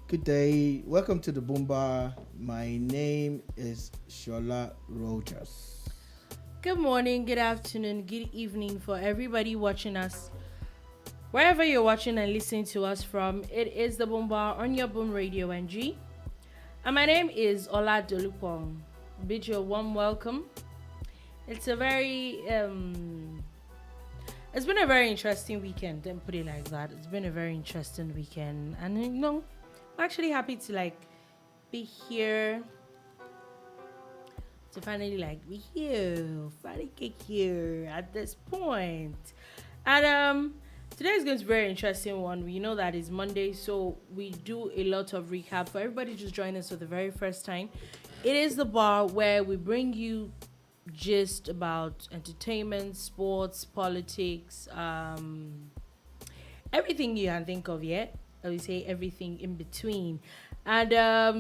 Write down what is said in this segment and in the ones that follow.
Good day. Welcome to the Boomba. My name is Shola Rogers. Good morning, good afternoon, good evening for everybody watching us. Wherever you're watching and listening to us from, it is the Boom Bar on your Boom Radio NG. And my name is Ola Dolupong. Bid you a warm welcome. It's a very it's been a very interesting weekend, don't put it like that. It's been a very interesting weekend. And I'm actually happy to be here. To finally be finally get here at this point. And today is going to be a very interesting one. We know that it's Monday, so we do a lot of recap. For everybody just joining us for the very first time, it is the bar where we bring you gist about entertainment, sports, politics, everything you can think of, yeah? I would say everything in between. And there are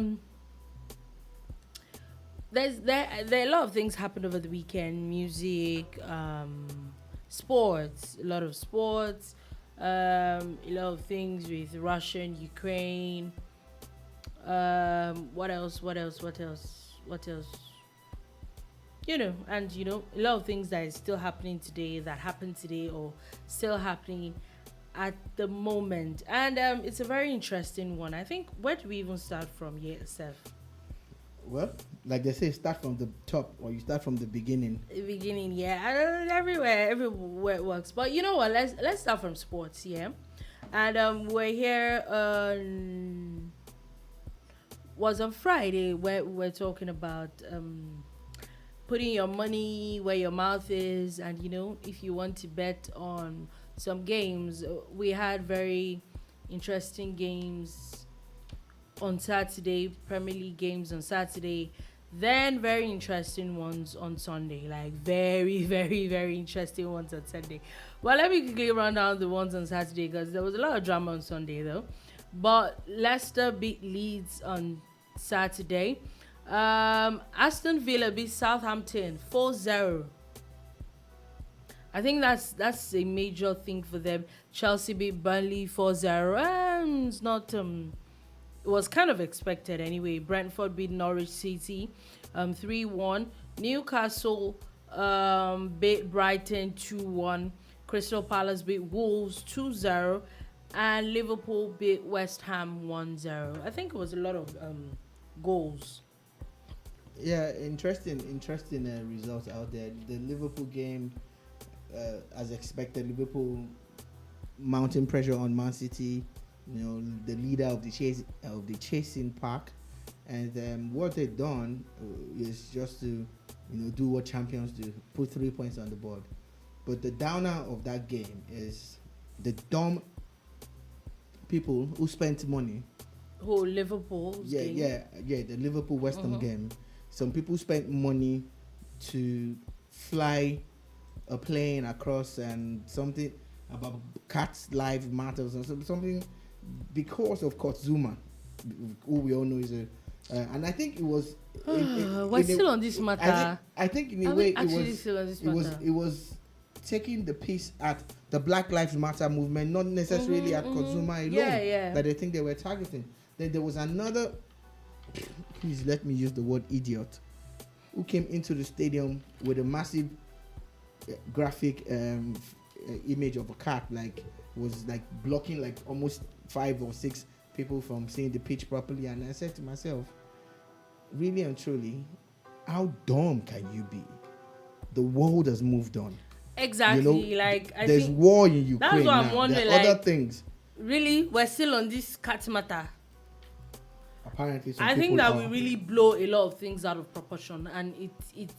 a lot of things happened over the weekend. Music, sports, a lot of sports, a lot of things with Russia and Ukraine. What else? And a lot of things that is still happening today, that happened today, or still happening at the moment. And it's a very interesting one. I think, where do we even start from here, Seth? Well, like they say, start from the top or you start from the beginning. The beginning, yeah. Everywhere it works. But you know what? Let's start from sports, yeah. And we're here was on Friday where we're talking about putting your money where your mouth is, and if you want to bet on some games, we had very interesting games on Saturday, Premier League games on Saturday, then very interesting ones on Sunday, like very, very, very interesting ones on Sunday. Well, let me quickly run down the ones on Saturday because there was a lot of drama on Sunday though. But Leicester beat Leeds on Saturday. Aston Villa beat Southampton 4-0. I think that's a major thing for them. Chelsea beat Burnley 4-0. It's not it was kind of expected anyway. Brentford beat Norwich City 3-1. Newcastle beat Brighton 2-1. Crystal Palace beat Wolves 2-0. And Liverpool beat West Ham 1-0. I think it was a lot of goals. Yeah, interesting results out there. The Liverpool game, as expected, Liverpool mounting pressure on Man City. The leader of the chasing pack, and what they've done is just to do what champions do, put 3 points on the board. But the downer of that game is the dumb people who spent money. Who, Liverpool? Yeah, the Liverpool West Ham game. Some people spent money to fly a plane across and something about cats' life matters or something, because of Zuma, who we all know is and I think it was. We're still on this matter. I think in a way it was taking the piece at the Black Lives Matter movement, not necessarily at Zuma alone. Yeah. That I think they were targeting. Then there was another. Please let me use the word idiot, who came into the stadium with a massive graphic image of a cat, was blocking almost 5 or 6 people from seeing the pitch properly. And I said to myself, really and truly, how dumb can you be? The world has moved on. Exactly. There's war in Ukraine. That's what I'm wondering. There are other things. Really, we're still on this cat matter. Apparently, I think that we really blow a lot of things out of proportion, and it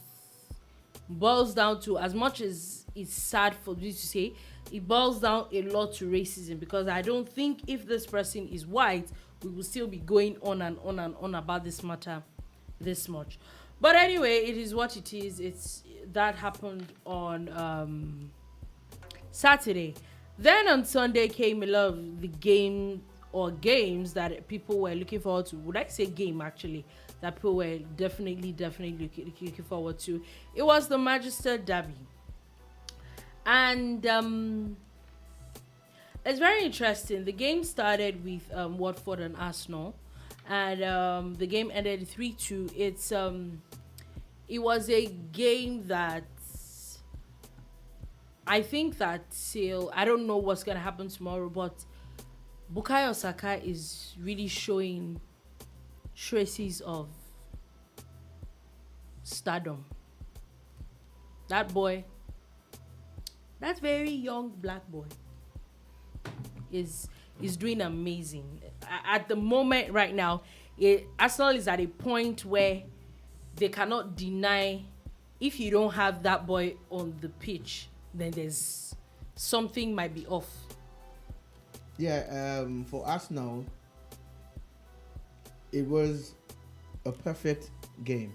boils down to, as much as it's sad for me to say, it boils down a lot to racism, because I don't think if this person is white, we will still be going on and on and on about this matter this much. But anyway, it is what it is. That happened on Saturday. Then on Sunday came a lot of the games that people were looking forward to. Would I say game actually? That people were definitely looking forward to. It was the Manchester Derby. And It's very interesting. The game started with Watford and Arsenal, and the game ended 3-2. It was a game that I think that still I don't know what's gonna happen tomorrow, but Bukayo Saka is really showing traces of stardom. That boy, that very young black boy, is doing amazing. At the moment right now, Arsenal is at a point where they cannot deny if you don't have that boy on the pitch, then there's something might be off. Yeah, for Arsenal, it was a perfect game.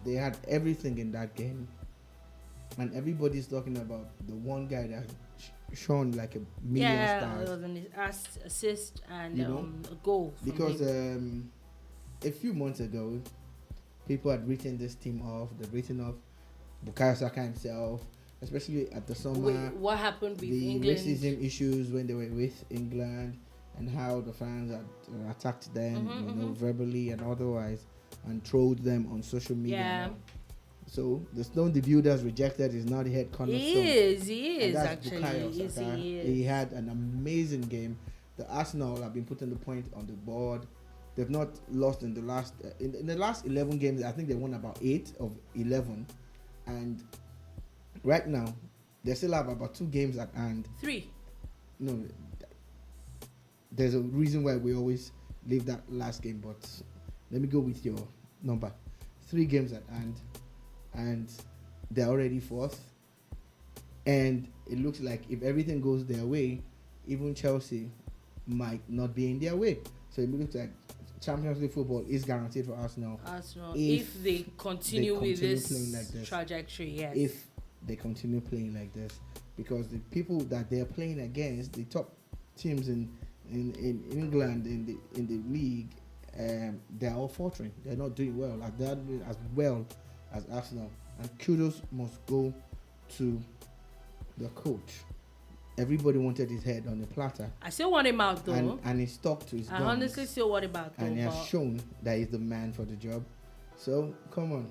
They had everything in that game, and everybody's talking about the one guy that shone like a million stars. It was an assist and You know? a goal. From Because him. a few months ago, people had written this team off. They'd written off Bukayo Saka himself, especially at the summer. Wait, what happened with The England? racism issues when they were with England, and how the fans had attacked them, verbally and otherwise, and trolled them on social media. Yeah. Now. So the stone the builders rejected is now the head cornerstone. He is And that's actually. Bukayo Yes, Saka. he is. He had an amazing game. The Arsenal have been putting the point on the board. They've not lost in the last in the last 11 games. I think they won about 8 of 11, and right now they still have about 2 games at hand. 3. No, there's a reason why we always leave that last game, but let me go with your number. 3 games at hand, and they're already 4th. And it looks like if everything goes their way, even Chelsea might not be in their way. So it looks like Champions League football is guaranteed for Arsenal. If they continue with this playing like this. trajectory, yes. If they continue playing like this, because the people that they're playing against, the top teams in England in the league, they're all faltering. They're not doing well. Like they're not doing as well as Arsenal. And kudos must go to the coach. Everybody wanted his head on a platter. I still want him out though. And he stuck to his guns. I honestly still want him out though. And he has shown that he's the man for the job. So come on,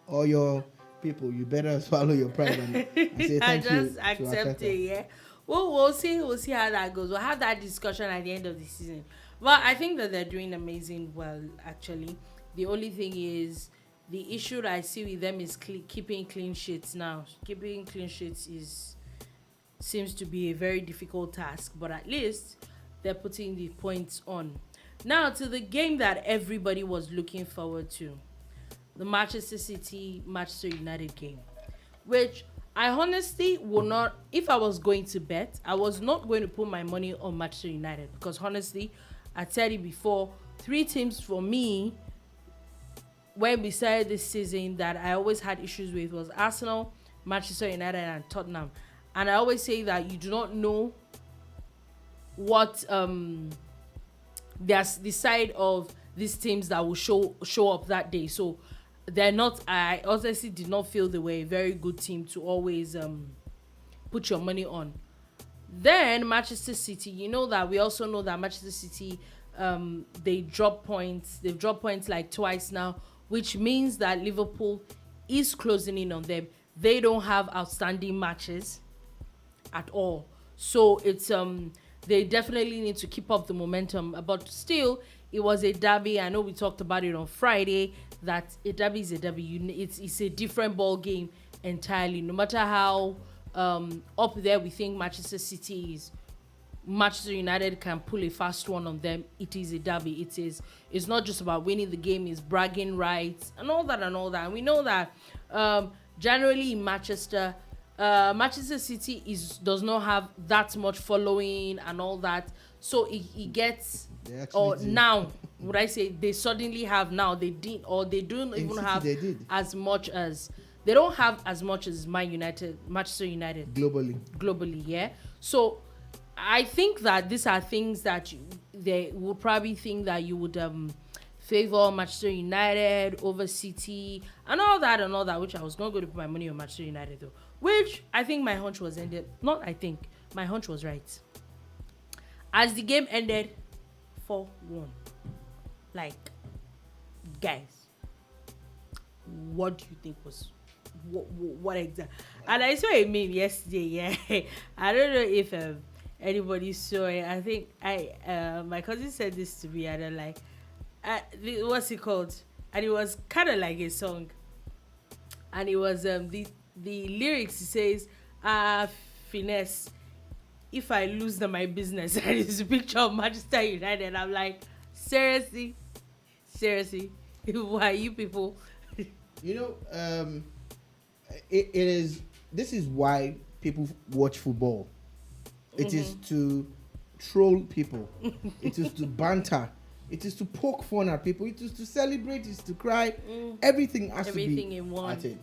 all your people, you better swallow your pride and say thank you. Just accept it, yeah. Well, we'll see how that goes. We'll have that discussion at the end of the season. Well, I think that they're doing amazing well, actually. The only thing is, the issue that I see with them is keeping clean sheets now. Keeping clean sheets seems to be a very difficult task, but at least they're putting the points on. Now to the game that everybody was looking forward to, the Manchester City Manchester United game, which I honestly will not, if I was going to bet, I was not going to put my money on Manchester United, because honestly, I said it before, 3 teams for me when we started this season that I always had issues with was Arsenal, Manchester United and Tottenham. And I always say that you do not know what there's the side of these teams that will show up that day. So they're not, I honestly did not feel they were a very good team to always put your money on. Then Manchester City, you know that we also know that Manchester City, they drop points. They've dropped points like twice now, which means that Liverpool is closing in on them. They don't have outstanding matches at all, so it's they definitely need to keep up the momentum. But still, it was a derby. I know we talked about it on Friday, that a derby is a derby. It's a different ball game entirely. No matter how up there we think Manchester City is, Manchester United can pull a fast one on them. It is a derby. It's not just about winning the game, it's bragging rights and all that. And we know that generally in Manchester City does not have that much following and all that, so it gets, or now would I say they suddenly have now, they did, or they don't even have as much as, they don't have as much as Manchester United globally, yeah. So I think that these are things that they would probably think that you would favor Manchester United over City and all that, which I was not going to put my money on Manchester United though. which I think my hunch was ended. Not I think, my hunch was right. As the game ended, 4-1. Like, guys, what do you think was what exactly? And I saw a meme yesterday. Yeah, I don't know if anybody saw it. I think my cousin said this to me, and I'm like, what's it called? And it was kind of like a song, and it was the lyrics says finesse. If I lose them, my business. And it's a picture of Manchester United. And I'm like, seriously, why you people? You know, it is. This is why people watch football. It is to troll people. It is to banter. It is to poke fun at people. It is to celebrate. It is to cry. Everything has to be in one. at it.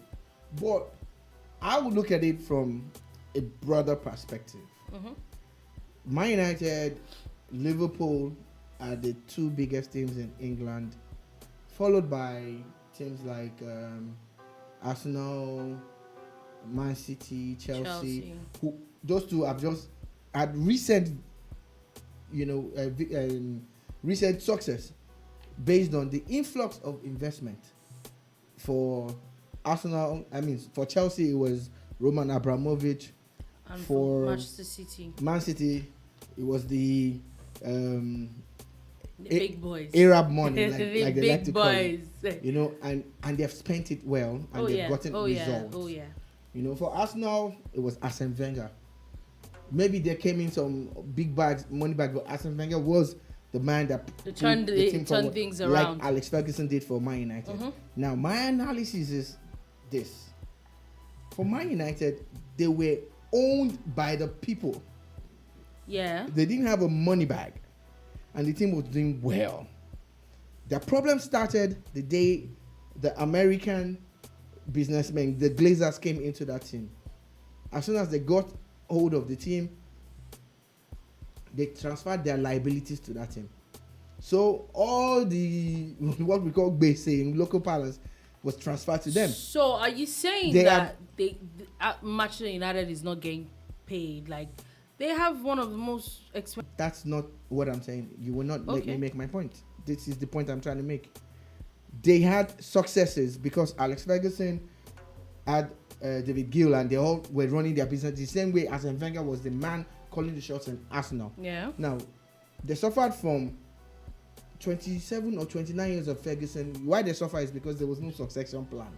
But I would look at it from a broader perspective. Man United, Liverpool are the two biggest teams in England, followed by teams like Arsenal, Man City, Chelsea. Who those two have just had recent, recent success based on the influx of investment. For Arsenal, for Chelsea, it was Roman Abramovich. And for Manchester City, Man City, it was the big boys, Arab money, like the they big like to boys. call it, and they've spent it well, and they've gotten results. For Arsenal, it was Arsene Wenger. Maybe there came in some big bags, money bags, but Arsene Wenger was the man that turned things around, like Alex Ferguson did for Man United. Now, my analysis is this: for Man United, they were owned by the people. Yeah. They didn't have a money bag, and the team was doing well. The problem started the day the American businessmen, the Glazers, came into that team. As soon as they got hold of the team, they transferred their liabilities to that team. So all the what we call base in local parlance was transferred to them. So are you saying Manchester United is not getting paid? Like, they have one of the most expensive. That's not what I'm saying. You will not let me make my point. This is the point I'm trying to make. They had successes because Alex Ferguson had David Gill, and they all were running their business the same way as Wenger was the man calling the shots in Arsenal. Yeah. Now, they suffered from 27 or 29 years of Ferguson. Why they suffer is because there was no succession plan.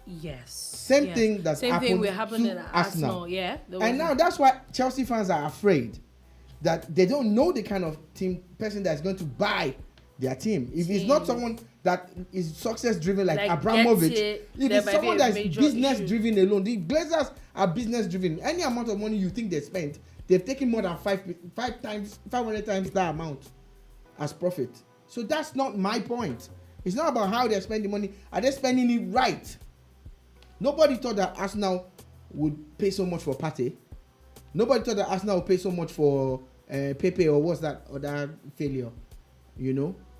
Yes. Same thing will happen in Arsenal. Yeah. And now that's why Chelsea fans are afraid that they don't know the kind of person that's going to buy their team. If it's not someone that is success driven like Abramovich, if it's someone that's business driven alone, the Glazers are business driven. Any amount of money you think they spent, they've taken more than 500 times that amount as profit. So that's not my point. It's not about how they're spending money. Are they spending it right? Nobody thought that Arsenal would pay so much for Partey. Nobody thought that Arsenal would pay so much for Pepe, or what's that other failure?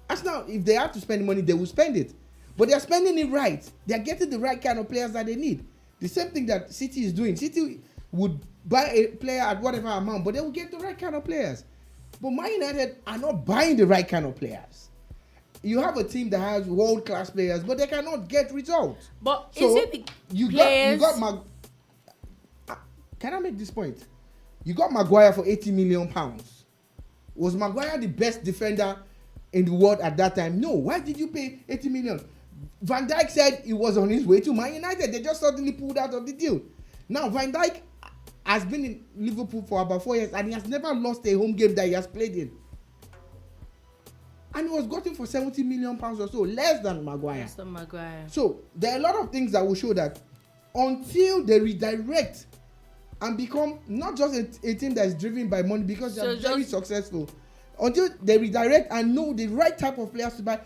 Arsenal, if they have to spend money, they will spend it. But they're spending it right. They're getting the right kind of players that they need. The same thing that City is doing. City would buy a player at whatever amount, but they will get the right kind of players. But Man United are not buying the right kind of players. You have a team that has world-class players, but they cannot get results. But so is it the players? Can I make this point? You got Maguire for £80 million. Was Maguire the best defender in the world at that time? No. Why did you pay 80 million? Van Dijk said he was on his way to Man United. They just suddenly pulled out of the deal. Now, Van Dijk has been in Liverpool for about 4 years, and he has never lost a home game that he has played in. And he was gotten for £70 million or so, less than Maguire. So there are a lot of things that will show that until they redirect and become not just a team that is driven by money, because they are very successful, until they redirect and know the right type of players to buy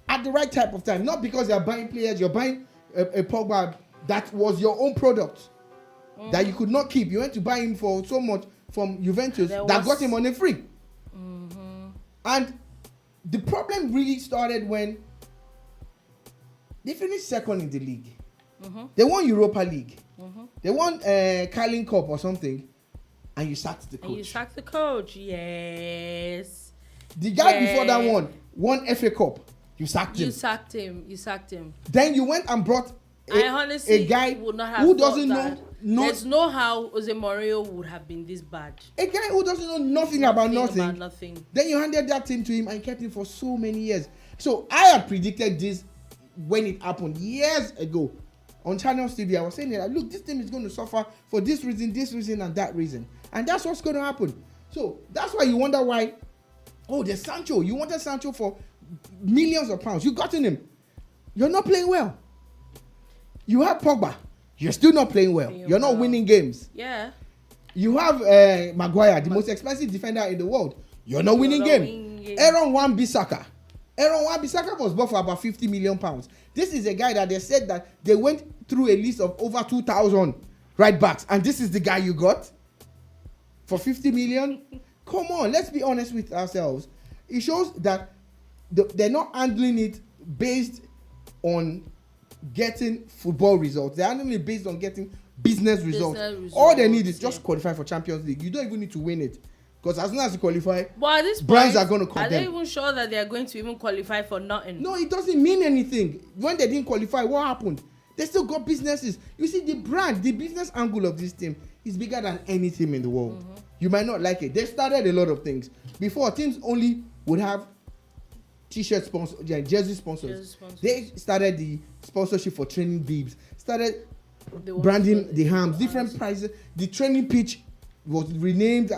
at the right type of time. Not because they are buying players, you're buying a Pogba that was your own product that you could not keep. You went to buy him for so much from Juventus that got him on a free. And the problem really started when they finished second in the league. They won Europa League. They won Carling Cup or something, and you sacked the coach. And you sacked the coach, yes. The guy before that one won FA Cup. You sacked him. You sacked him. Then you went and brought a guy would not have who doesn't know. There's no how Jose Mourinho would have been this bad. A guy who doesn't know nothing about nothing. Then you handed that team to him and kept him for so many years. So I had predicted this when it happened years ago on Channel Studio. I was saying that, look, this team is going to suffer for this reason, and that reason. And that's what's going to happen. So that's why you wonder why, there's Sancho. You wanted Sancho for millions of pounds. You gotten him. You're not playing well. You have Pogba. You're still not playing well. You're not winning games. Yeah. You have Maguire, the most expensive defender in the world. You're not winning games. Aaron Wan-Bissaka. Aaron Wan-Bissaka was bought for about 50 million pounds. This is a guy that they said that they went through a list of over 2,000 right backs, and this is the guy you got for 50 million. Come on, let's be honest with ourselves. It shows that they're not handling it based on getting football results. They're handling it based on getting business results. All they need is just qualify for Champions League. You don't even need to win it, because as soon as you qualify, brands are going to come. Are they even sure that they are going to even qualify for nothing? No, it doesn't mean anything. When they didn't qualify, what happened? They still got businesses. You see, the business angle of this team is bigger than any team in the world. You might not like it. They started a lot of things. Before, teams only would have t-shirt sponsors, jersey sponsors. They started the sponsorship for training bibs, started branding the hams, different prices. The training pitch was renamed.